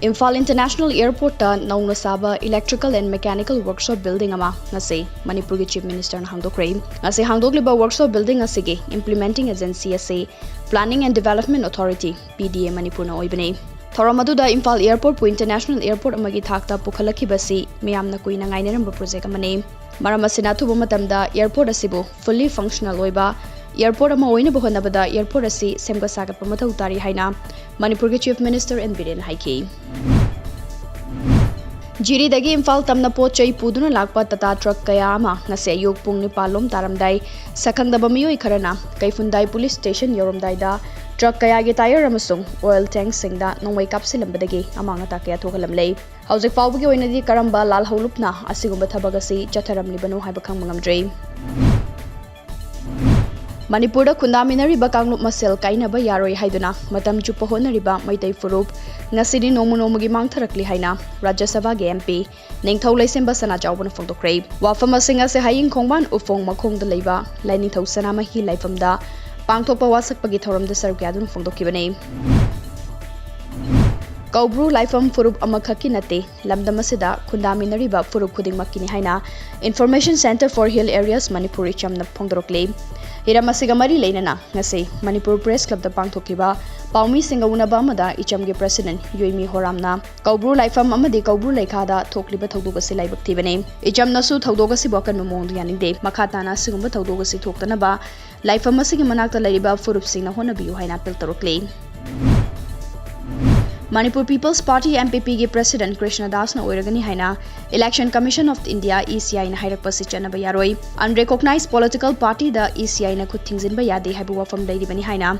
IMPHAL International Airport ta nauna saba Electrical and Mechanical Workshop Building ama ngase Manipuri Chief Minister na hangdokre ngase hangdokliba workshop building asige implementing agency ase Planning and Development Authority PDA Manipur na oibane thoramadu da IMPHAL Airport pu International Airport amagi thakta pukhalakibasi miyamna kuina ngaineramba project amane maramasina thuba matamda airport asibu fully functional oiba airport ama oina bohonabada airport asi semga sagatpa mathau tari haina Manipur ke Chief Minister and Biren haiki Jiri dagi IMPHAL tamna pot chai puduna lakpa tata truck kaya ama ngase ayuk pung nipalom taramdai sakhangdaba miyoi kharana kaifundai police station yoromdai da truck kaya gi tire amasung oil tank singda nongwai kapsilambadagi amanga ta kaya thogalamlei hauzik fawbagi oinadi karamba lal haulupna asigumba thabagasi chatharamlibanu haiba khangmangamdrei Manipur da khundaminariba kanglup masel kainaba yaroi haiduna matam chupa honariba maitai furup ngasidi nomunomugi mangtharakli haina Rajya Sabha ge MP ningthau laisemba sana jawbana phongdokre wafam asinga se haying khongban ufong makhongda leiba laining thau sana ma hi laifamda pangthokpa wasakpagi thoramda saruk yadun phongdokibane Kaubru laifam furup amakhaki nate lamdamasida khundaminariba furup khuding makini haina Information Center for Hill Areas Manipuri chamna phongdorokle Hiramasiga mari leinana ngase Manipur Press Club da pangthokiba paumi singaunaba amada ichamge president Yoimi Horamna Kaubru laifam amadi Kaubru laikhada thokliba thogdogasi laibak thibane ichamnasu thogdogasi bokan momong yaningde makhatana sigumba thogdogasi thoktanaba laifam asigi manakta lariba furup singna honabiu haina appeal torokle Manipur People's Party MPP ge President Krishna Das na oiragani haina Election Commission of India ECI na hairakpasi chanaba yaroi unrecognized political party da ECI na khuthingjinba yade haibu wafam leiribani haina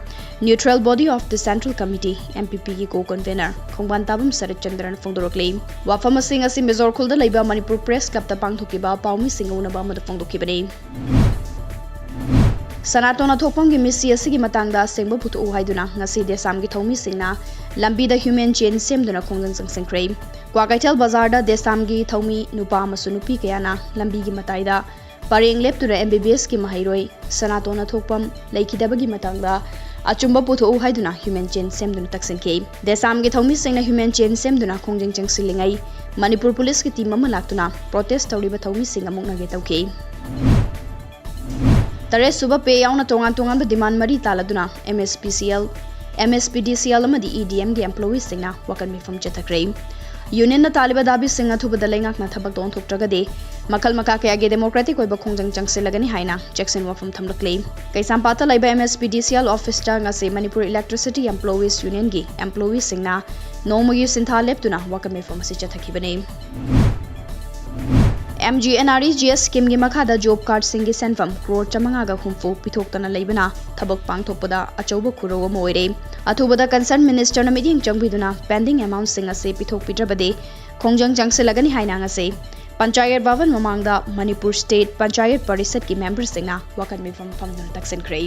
Neutral Body of the Central Committee MPP ge co-convener Khongban Tabam Sarat Chandran phongdorokle wafam asing asi Mizor khulda leiba Manipur Press Club ta pangthokiba paumi singauna ba amada phongdokibane Sanatona thokpam gi misi asigi matangda sengba phutu haiduna ngasi DESAM gi thomi singna lambi da human chain semduna khongjang sangsengkrei Kwagaitel Bazar da DESAM gi thomi nupa amasu nupi kayana lambi gi mataida pareng leptura MBBS ki mahairoi Sanatona thokpam laikidabagi matangda achumba phutu haiduna human chain semduna taksenkei DESAM gi thomi singna human chain semduna khongjang changsilingai Manipur Police ki team ama laktuna protest tawriba thomi sing amuk nage tawkei Tare suba pe yauna tongan demand mari taladuna MSPDCL amadi EDM ge employees singna wakan mifam chathakre Union na taliba dabi singa thuba dalengak na thabak don thoktragade makal maka ke age democratic oiba khongjang changsilagani haina Jackson wafam thamlakle kaisam pata laiba MSPDCL office ta ngase Manipur Electricity Employees Union ge employees singna nomogi sintha leptuna wakan mifam si chathakibane MGNREGS scheme gi makhada job card singi senfam crore chamanga ga humfu pithoktana leibana thabak pangthokpada achauba khuro mo oire athubada concern minister na meeting changbiduna pending amount singa se pithok pitrabade khongjang changselagani haina ngase panchayat bhavan mamangda Manipur State Panchayat Parisad ki members singna wakan mifam famdun taksen krei